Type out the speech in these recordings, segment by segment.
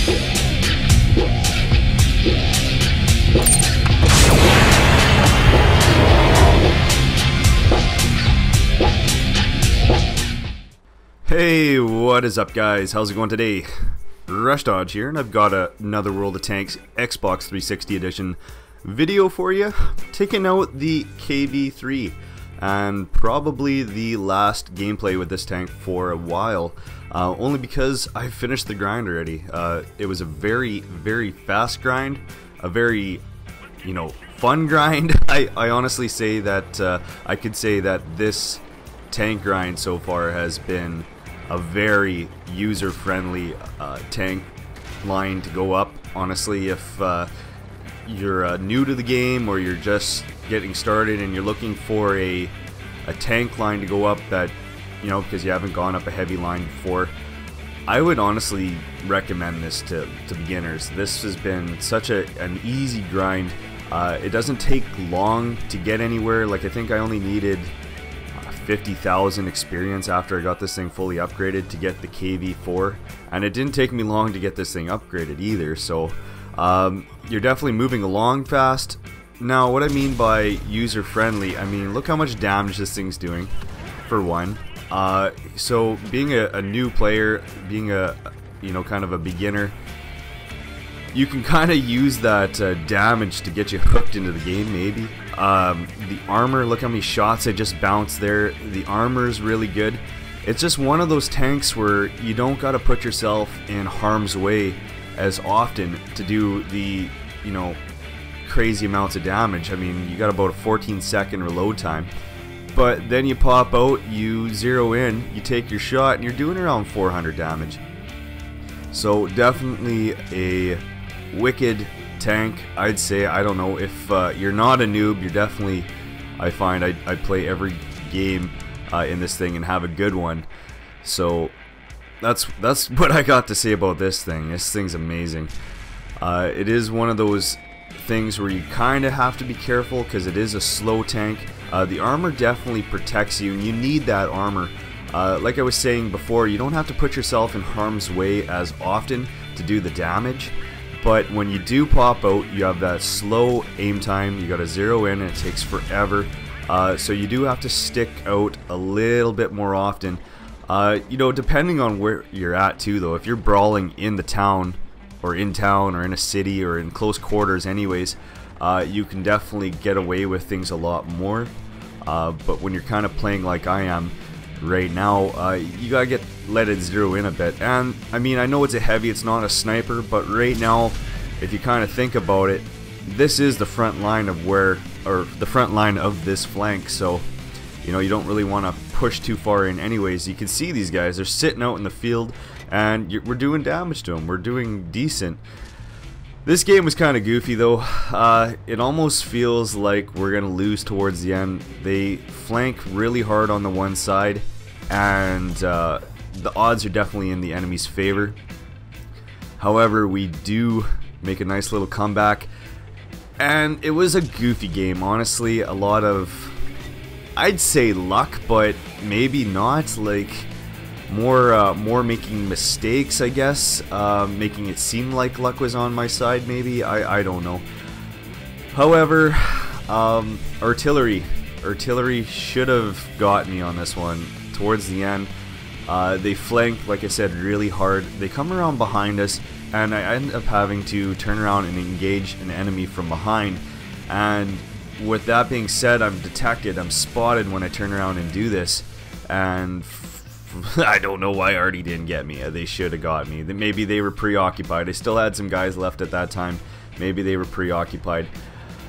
Hey, what is up guys? How's it going today? Rushdodge here, and I've got another World of Tanks Xbox 360 edition video for you, taking out the KV-3, and probably the last gameplay with this tank for a while, only because I finished the grind already. It was a very fast grind, a very, fun grind. I honestly say that I could say that this tank grind so far has been a very user-friendly tank line to go up. Honestly, if you're new to the game or you're just getting started and you're looking for a tank line to go up that, because you haven't gone up a heavy line before, I would honestly recommend this to beginners. This has been such an easy grind. It doesn't take long to get anywhere. Like, I think I only needed 50,000 experience after I got this thing fully upgraded to get the KV-4, and it didn't take me long to get this thing upgraded either, so you're definitely moving along fast. Now, what I mean by user friendly, I mean, look how much damage this thing's doing, for one. So being a new player, being a kind of a beginner, you can kind of use that damage to get you hooked into the game, maybe. The armor, look how many shots I just bounced there. The armor is really good. It's just one of those tanks where you don't got to put yourself in harm's way as often to do the, crazy amounts of damage. I mean, you got about a 14-second reload time. But then you pop out, you zero in, you take your shot, and you're doing around 400 damage. So definitely a wicked tank, I'd say. I don't know, if you're not a noob, you're definitely, I find I play every game in this thing and have a good one. So that's what I got to say about this thing. This thing's amazing. It is one of those things where you kind of have to be careful because it is a slow tank. The armor definitely protects you, and you need that armor. Like I was saying before, you don't have to put yourself in harm's way as often to do the damage. But when you do pop out, you have that slow aim time, you gotta zero in and it takes forever. So you do have to stick out a little bit more often. Depending on where you're at too though. If you're brawling in the town, or in a city, or in close quarters anyways, you can definitely get away with things a lot more. But when you're kind of playing like I am right now, you gotta let it zero in a bit. And I mean, I know it's a heavy, it's not a sniper, but right now, if you kind of think about it, this is the front line of the front line of this flank. So you don't really want to push too far in anyways. You can see these guys, they're sitting out in the field, and we're doing damage to them. We're doing decent. This game was kind of goofy though. It almost feels like we're gonna lose towards the end. They flank really hard on the one side, and the odds are definitely in the enemy's favor. However, we do make a nice little comeback, and it was a goofy game, honestly. A lot of, I'd say, luck, but maybe not. Like, more making mistakes, I guess, making it seem like luck was on my side, maybe. I don't know. However, artillery should have got me on this one towards the end. They flank, like I said, really hard. They come around behind us, and I end up having to turn around and engage an enemy from behind. And with that being said, I'm detected, I'm spotted when I turn around and do this, and I don't know why Artie didn't get me. They should have got me. Maybe they were preoccupied. I still had some guys left at that time. Maybe they were preoccupied.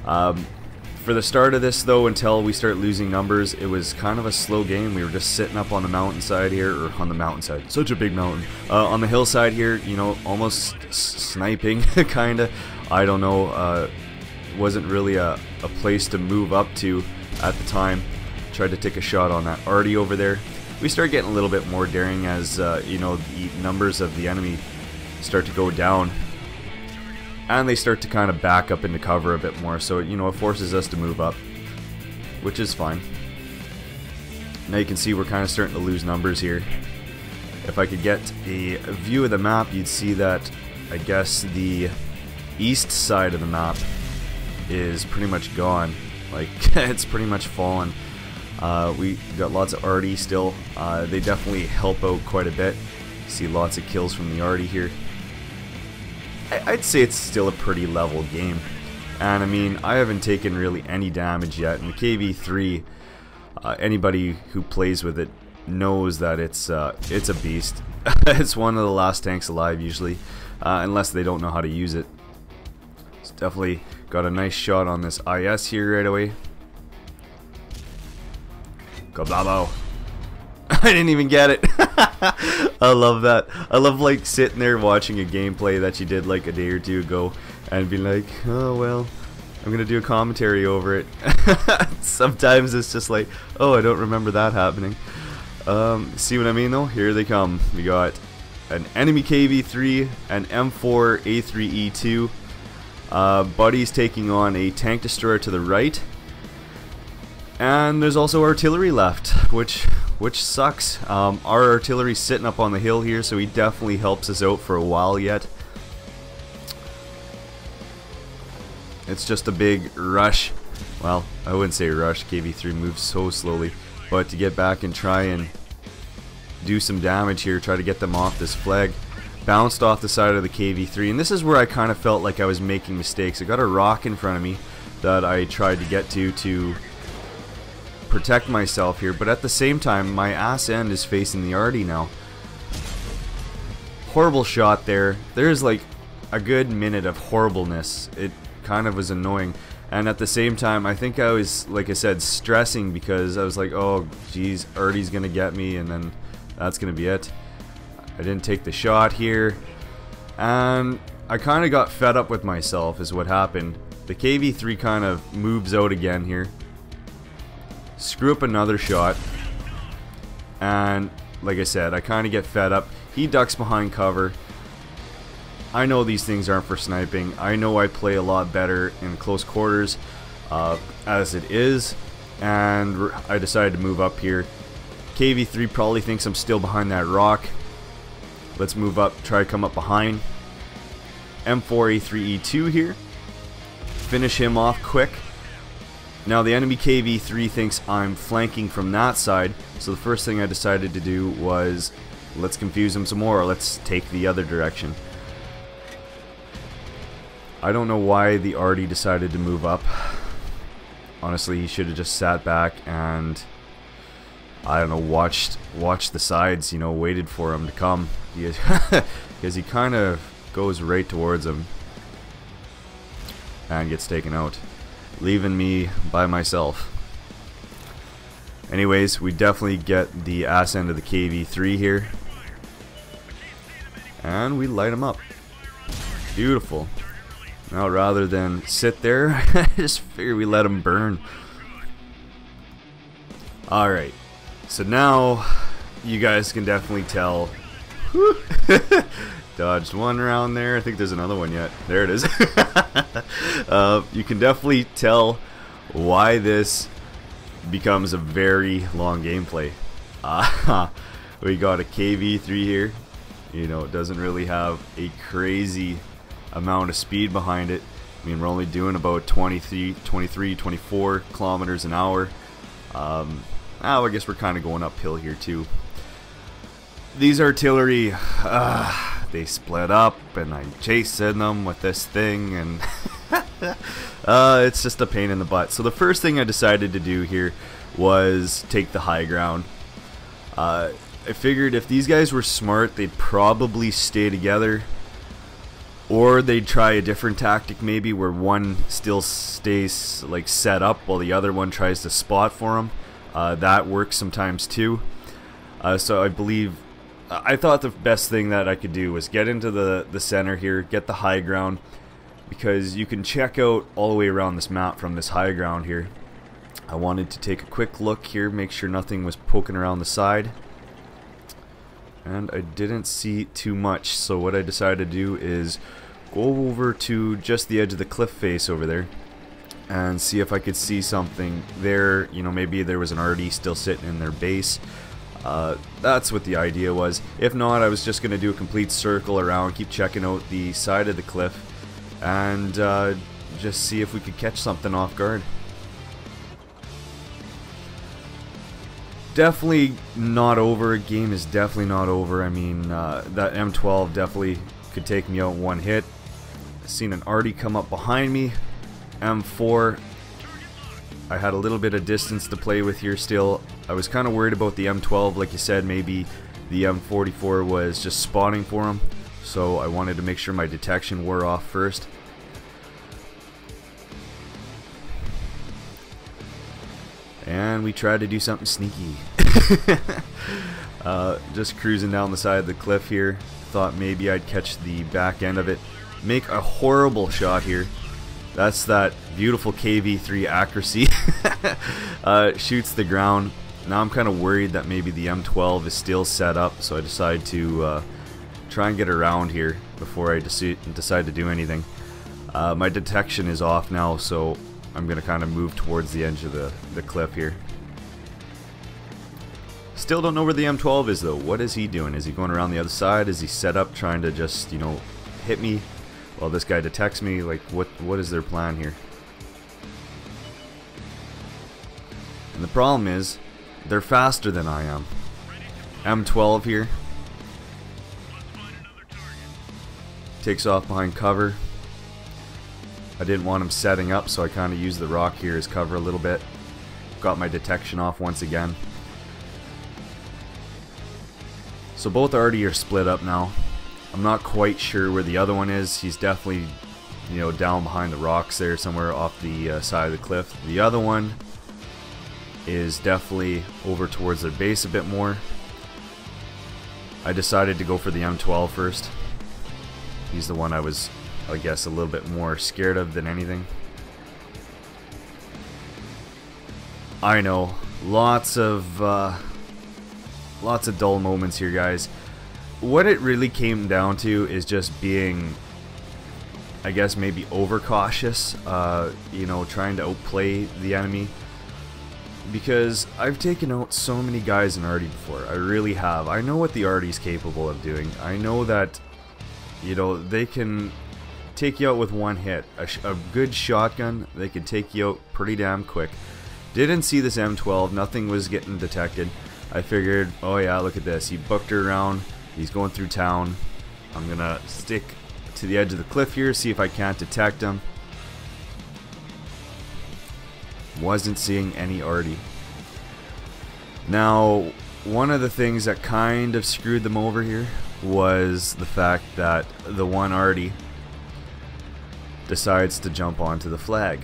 For the start of this though, until we start losing numbers, it was kind of a slow game. We were just sitting up on the mountainside here, or on the mountainside, such a big mountain, on the hillside here, almost sniping, kinda. I don't know, wasn't really a place to move up to at the time. Tried to take a shot on that Artie over there. We start getting a little bit more daring as, the numbers of the enemy start to go down. And they start to kind of back up into cover a bit more, so it forces us to move up, which is fine. Now you can see we're kind of starting to lose numbers here. If I could get a view of the map, you'd see that I guess the east side of the map is pretty much gone. Like, it's pretty much fallen. We got lots of arty still. They definitely help out quite a bit. See lots of kills from the arty here. I'd say it's still a pretty level game. And I mean, I haven't taken really any damage yet. And the KV-3, anybody who plays with it knows that it's a beast. It's one of the last tanks alive usually, unless they don't know how to use it. It's definitely got a nice shot on this IS here right away. Kablabo. I didn't even get it. I love that. I love like sitting there watching a gameplay that you did like a day or two ago and being like, oh well, I'm gonna do a commentary over it. Sometimes it's just like, oh, I don't remember that happening. See what I mean though? Here they come. We got an enemy KV-3, an M4A3E2. Buddy's taking on a tank destroyer to the right. And there's also artillery left, which sucks. Our artillery's sitting up on the hill here, so he definitely helps us out for a while yet. It's just a big rush. Well, I wouldn't say rush. KV-3 moves so slowly. But to get back and try and do some damage here, try to get them off this flag. Bounced off the side of the KV-3, and this is where I kind of felt like I was making mistakes. I got a rock in front of me that I tried to get to protect myself here, but at the same time, my ass end is facing the arty now. Horrible shot there. There's like a good minute of horribleness. It kind of was annoying. And at the same time, I think I was, like I said, stressing because I was like, oh, geez, arty's gonna get me, and then that's gonna be it. I didn't take the shot here, and I kind of got fed up with myself is what happened. The KV-3 kind of moves out again here. Screw up another shot, and like I said, I kind of get fed up. He ducks behind cover. I know these things aren't for sniping. I know I play a lot better in close quarters as it is, and I decided to move up here. KV-3 probably thinks I'm still behind that rock. Let's move up, try to come up behind. M4A3E2 here. Finish him off quick. Now the enemy KV-3 thinks I'm flanking from that side, so the first thing I decided to do was let's confuse him some more, let's take the other direction. I don't know why the arty decided to move up. Honestly, he should have just sat back and, I don't know, watched the sides, you know, waited for him to come. Because he kind of goes right towards him and gets taken out, leaving me by myself. Anyways, we definitely get the ass end of the KV-3 here, and we light him up. Beautiful. Now rather than sit there, I just figure we let him burn. Alright, so now you guys can definitely tell. Dodged one round there. I think there's another one yet. There it is. You can definitely tell why this becomes a very long gameplay. We got a KV-3 here. You know, it doesn't really have a crazy amount of speed behind it. I mean, we're only doing about 23, 24 kilometers an hour. I guess we're kind of going uphill here too. These artillery, they split up, and I'm chasing them with this thing, and it's just a pain in the butt. So the first thing I decided to do here was take the high ground. I figured if these guys were smart, they'd probably stay together, or they'd try a different tactic maybe where one still stays like set up while the other one tries to spot for them. That works sometimes too. So I thought the best thing that I could do was get into the center here, get the high ground, because you can check out all the way around this map from this high ground here. I wanted to take a quick look here, make sure nothing was poking around the side, and I didn't see too much. So what I decided to do is go over to just the edge of the cliff face over there and see if I could see something there. You know, maybe there was an arty still sitting in their base. That's what the idea was. If not, I was just going to do a complete circle around, keep checking out the side of the cliff, and just see if we could catch something off guard. Definitely not over. Game is definitely not over. I mean, that M12 definitely could take me out in one hit. Seen an arty come up behind me. M4. I had a little bit of distance to play with here still. I was kind of worried about the M12, like you said, maybe the M44 was just spawning for him. So I wanted to make sure my detection wore off first. And we tried to do something sneaky. Just cruising down the side of the cliff here. Thought maybe I'd catch the back end of it. Make a horrible shot here. That's that beautiful KV-3 accuracy. Shoots the ground. Now I'm kind of worried that maybe the M12 is still set up, so I decide to try and get around here before I decide to do anything. My detection is off now, so I'm going to kind of move towards the edge of the cliff here. Still don't know where the M12 is though. What is he doing? Is he going around the other side? Is he set up trying to just, you know, hit me while this guy detects me? Like, what is their plan here? And the problem is, they're faster than I am. M12 here. Takes off behind cover. I didn't want him setting up, so I kind of used the rock here as cover a little bit. Got my detection off once again. So both already are split up now. I'm not quite sure where the other one is. He's definitely, you know, down behind the rocks there somewhere off the side of the cliff. The other one is definitely over towards their base a bit more. I decided to go for the M12 first. He's the one I was, I guess, a little bit more scared of than anything. I know, lots of dull moments here, guys. What it really came down to is just being, I guess, maybe overcautious. You know, trying to outplay the enemy. Because I've taken out so many guys in arty before. I really have. I know what the arty's capable of doing. I know that, you know, they can take you out with one hit. A good shotgun, they can take you out pretty damn quick. Didn't see this M12, nothing was getting detected. I figured, oh yeah, look at this. He booked her around, he's going through town. I'm gonna stick to the edge of the cliff here, see if I can't detect him. Wasn't seeing any arty. Now, one of the things that kind of screwed them over here was the fact that the one arty decides to jump onto the flag.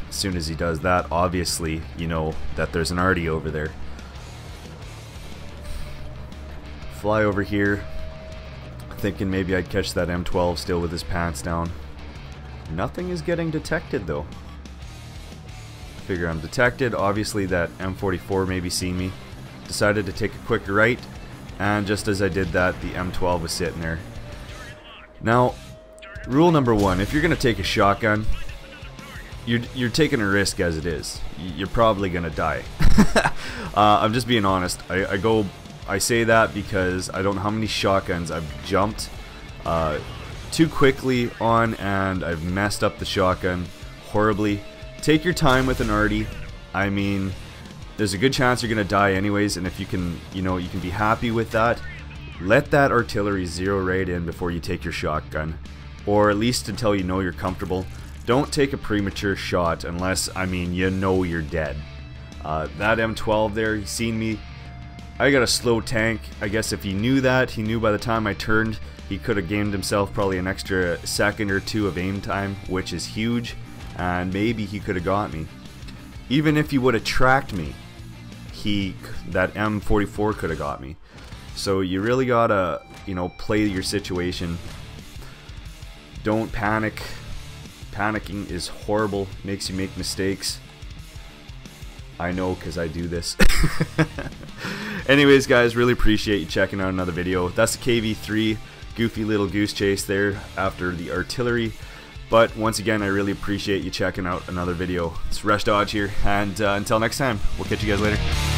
As soon as he does that, obviously, you know that there's an arty over there. Fly over here, thinking maybe I'd catch that M12 still with his pants down. Nothing is getting detected though. Figure I'm detected. Obviously that M44 maybe seen me. Decided to take a quick right, and just as I did that, the M12 was sitting there. Now, rule number one, if you're gonna take a shotgun, you're taking a risk as it is. You're probably gonna die. I'm just being honest. I say that because I don't know how many shotguns I've jumped too quickly on, and I've messed up the shotgun horribly. Take your time with an arty. I mean, there's a good chance you're gonna die anyways, and if you can, you know, you can be happy with that. Let that artillery zero right in before you take your shotgun, or at least until you know you're comfortable. Don't take a premature shot unless, I mean, you know you're dead. That M12 there, he's seen me. I got a slow tank. I guess if he knew that, he knew by the time I turned, he could have gained himself probably an extra second or two of aim time, which is huge, and maybe he could have got me. Even if he would have tracked me, that M44 could have got me. So you really gotta, you know, play your situation. Don't panic. Panicking is horrible, makes you make mistakes. I know, because I do this. Anyways, guys, really appreciate you checking out another video. That's the KV-3, goofy little goose chase there after the artillery. But once again, I really appreciate you checking out another video. It's Rushdodge here, and until next time, we'll catch you guys later.